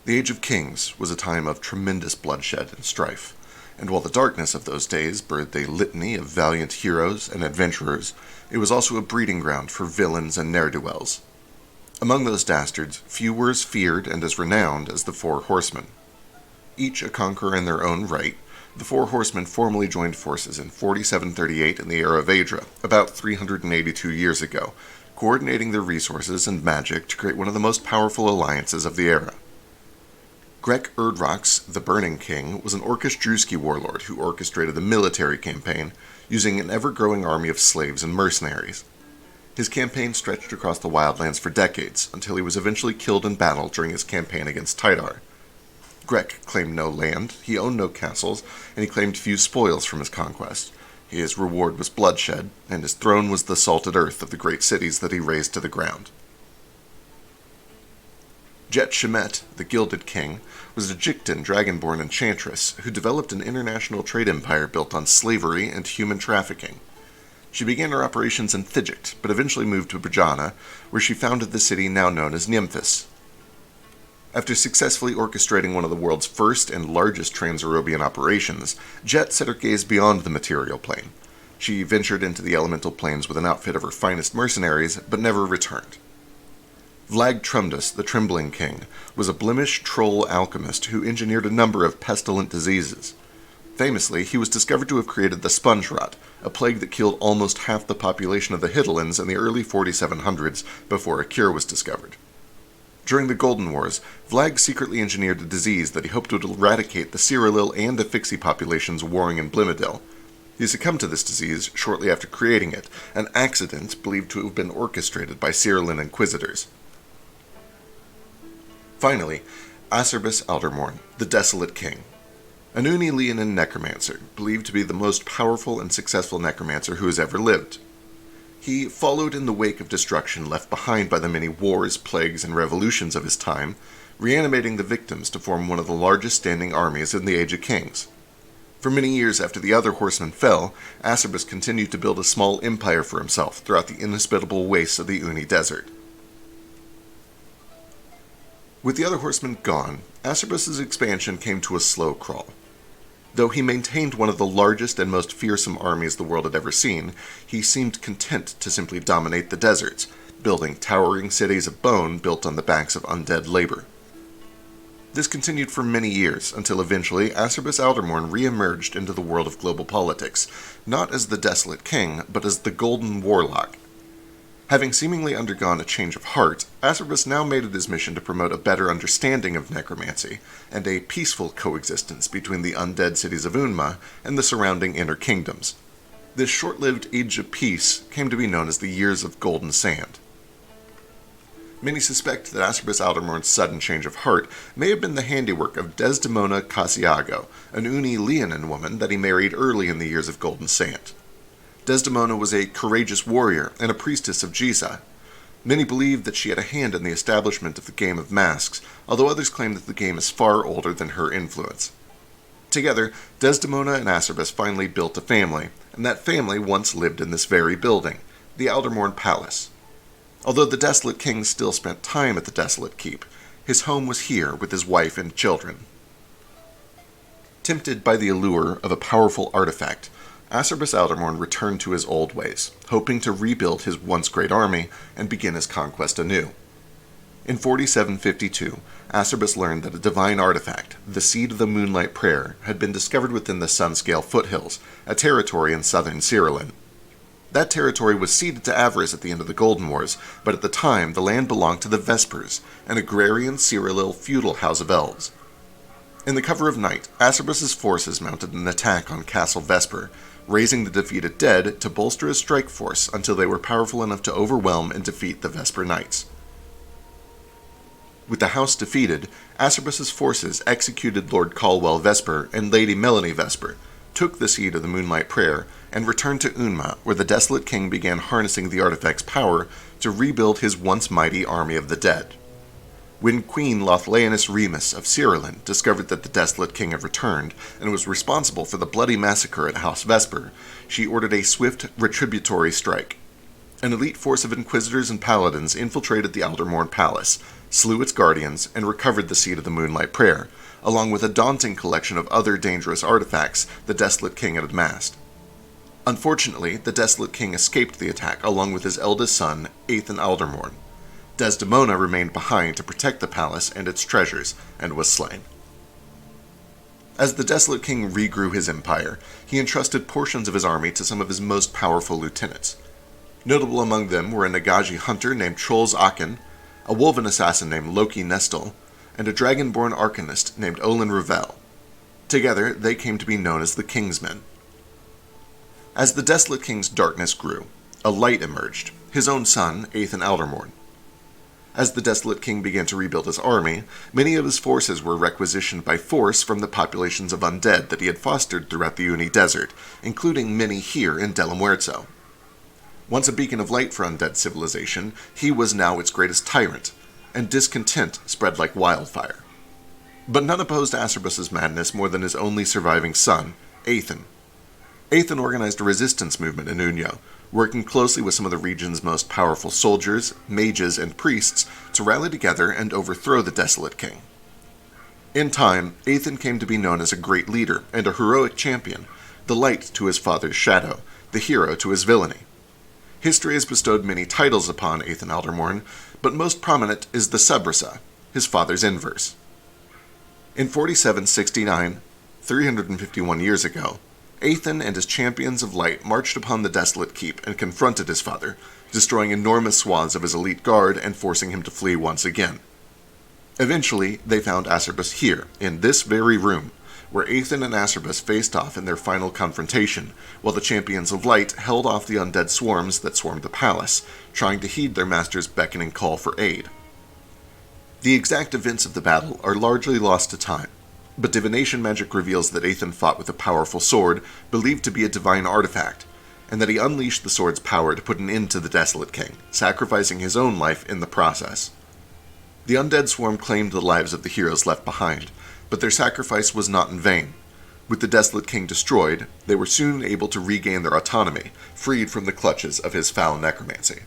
The Age of Kings was a time of tremendous bloodshed and strife, and while the darkness of those days birthed a litany of valiant heroes and adventurers, it was also a breeding ground for villains and ne'er-do-wells. Among those dastards, few were as feared and as renowned as the Four Horsemen. Each a conqueror in their own right, the Four Horsemen formally joined forces in 4738 in the era of Adra, about 382 years ago, coordinating their resources and magic to create one of the most powerful alliances of the era. Grek Erdrox, the Burning King, was an Orcish Drewski warlord who orchestrated the military campaign, using an ever-growing army of slaves and mercenaries. His campaign stretched across the wildlands for decades, until he was eventually killed in battle during his campaign against Tidar. Grek claimed no land, he owned no castles, and he claimed few spoils from his conquest. His reward was bloodshed, and his throne was the salted earth of the great cities that he razed to the ground. Jet Shemet, the Gilded King, was a Jictan dragonborn enchantress who developed an international trade empire built on slavery and human trafficking. She began her operations in Thigict, but eventually moved to Bajana, where she founded the city now known as Nemphis. After successfully orchestrating one of the world's first and largest Trans-European operations, Jet set her gaze beyond the material plane. She ventured into the elemental planes with an outfit of her finest mercenaries, but never returned. Vlag Trumdus, the Trembling King, was a Blemish troll alchemist who engineered a number of pestilent diseases. Famously, he was discovered to have created the sponge rot, a plague that killed almost half the population of the Hiddlens in the early 4700s before a cure was discovered. During the Golden Wars, Vlag secretly engineered a disease that he hoped would eradicate the Cyrillil and Affixi populations warring in Blimidil. He succumbed to this disease shortly after creating it, an accident believed to have been orchestrated by Cyrillin inquisitors. Finally, Acerbus Aldermourn, the Desolate King. An Uni Leonin necromancer, believed to be the most powerful and successful necromancer who has ever lived. He followed in the wake of destruction left behind by the many wars, plagues, and revolutions of his time, reanimating the victims to form one of the largest standing armies in the Age of Kings. For many years after the other horsemen fell, Acerbus continued to build a small empire for himself throughout the inhospitable wastes of the Uni Desert. With the other horsemen gone, Acerbus's expansion came to a slow crawl. Though he maintained one of the largest and most fearsome armies the world had ever seen, he seemed content to simply dominate the deserts, building towering cities of bone built on the backs of undead labor. This continued for many years, until eventually Acerbus Aldermourn re-emerged into the world of global politics, not as the Desolate King, but as the Golden Warlock. Having seemingly undergone a change of heart, Acerbus now made it his mission to promote a better understanding of necromancy, and a peaceful coexistence between the undead cities of Unma and the surrounding inner kingdoms. This short-lived age of peace came to be known as the Years of Golden Sand. Many suspect that Acerbus Aldermourn's sudden change of heart may have been the handiwork of Desdemona Casiago, an Uni Leonin woman that he married early in the Years of Golden Sand. Desdemona was a courageous warrior and a priestess of Giza. Many believe that she had a hand in the establishment of the game of masks, although others claim that the game is far older than her influence. Together, Desdemona and Acerbus finally built a family, and that family once lived in this very building, the Aldermourn Palace. Although the Desolate King still spent time at the Desolate Keep, his home was here with his wife and children. Tempted by the allure of a powerful artifact, Acerbus Aldermourn returned to his old ways, hoping to rebuild his once great army and begin his conquest anew. In 4752, Acerbus learned that a divine artifact, the Seed of the Moonlight Prayer, had been discovered within the Sunscale foothills, a territory in southern Cyrillin. That territory was ceded to Avarice at the end of the Golden Wars, but at the time the land belonged to the Vespers, an agrarian Cyrillil feudal house of elves. In the cover of night, Acerbus's forces mounted an attack on Castle Vesper, raising the defeated dead to bolster his strike force until they were powerful enough to overwhelm and defeat the Vesper Knights. With the house defeated, Acerbus's forces executed Lord Caldwell Vesper and Lady Melanie Vesper, took the Seed of the Moonlight Prayer, and returned to Unma, where the Desolate King began harnessing the artifact's power to rebuild his once mighty army of the dead. When Queen Lothleanus Remus of Cyrillin discovered that the Desolate King had returned and was responsible for the bloody massacre at House Vesper, she ordered a swift retributory strike. An elite force of inquisitors and paladins infiltrated the Aldermourn palace, slew its guardians, and recovered the seat of the Moonlight Prayer, along with a daunting collection of other dangerous artifacts the Desolate King had amassed. Unfortunately, the Desolate King escaped the attack along with his eldest son, Aethan Aldermourn. Desdemona remained behind to protect the palace and its treasures, and was slain. As the Desolate King regrew his empire, he entrusted portions of his army to some of his most powerful lieutenants. Notable among them were a Nagaji hunter named Trolls Aken, a Wolven assassin named Loki Nestel, and a dragonborn arcanist named Olin Ravel. Together, they came to be known as the Kingsmen. As the Desolate King's darkness grew, a light emerged, his own son, Aethan Aldermourn. As the Desolate King began to rebuild his army, many of his forces were requisitioned by force from the populations of undead that he had fostered throughout the Uni Desert, including many here in Delamuerzo. Once a beacon of light for undead civilization, he was now its greatest tyrant, and discontent spread like wildfire. But none opposed Acerbus's madness more than his only surviving son, Aethan. Aethan organized a resistance movement in Unyo, working closely with some of the region's most powerful soldiers, mages, and priests to rally together and overthrow the Desolate King. In time, Aethan came to be known as a great leader and a heroic champion, the light to his father's shadow, the hero to his villainy. History has bestowed many titles upon Aethan Aldermourn, but most prominent is the Subrasa, his father's inverse. In 4769, 351 years ago, Aethan and his champions of light marched upon the Desolate Keep and confronted his father, destroying enormous swaths of his elite guard and forcing him to flee once again. Eventually, they found Acerbus here, in this very room, where Aethan and Acerbus faced off in their final confrontation, while the Champions of Light held off the undead swarms that swarmed the palace, trying to heed their master's beckoning call for aid. The exact events of the battle are largely lost to time, but divination magic reveals that Aethan fought with a powerful sword, believed to be a divine artifact, and that he unleashed the sword's power to put an end to the Desolate King, sacrificing his own life in the process. The undead swarm claimed the lives of the heroes left behind, but their sacrifice was not in vain. With the Desolate King destroyed, they were soon able to regain their autonomy, freed from the clutches of his foul necromancy.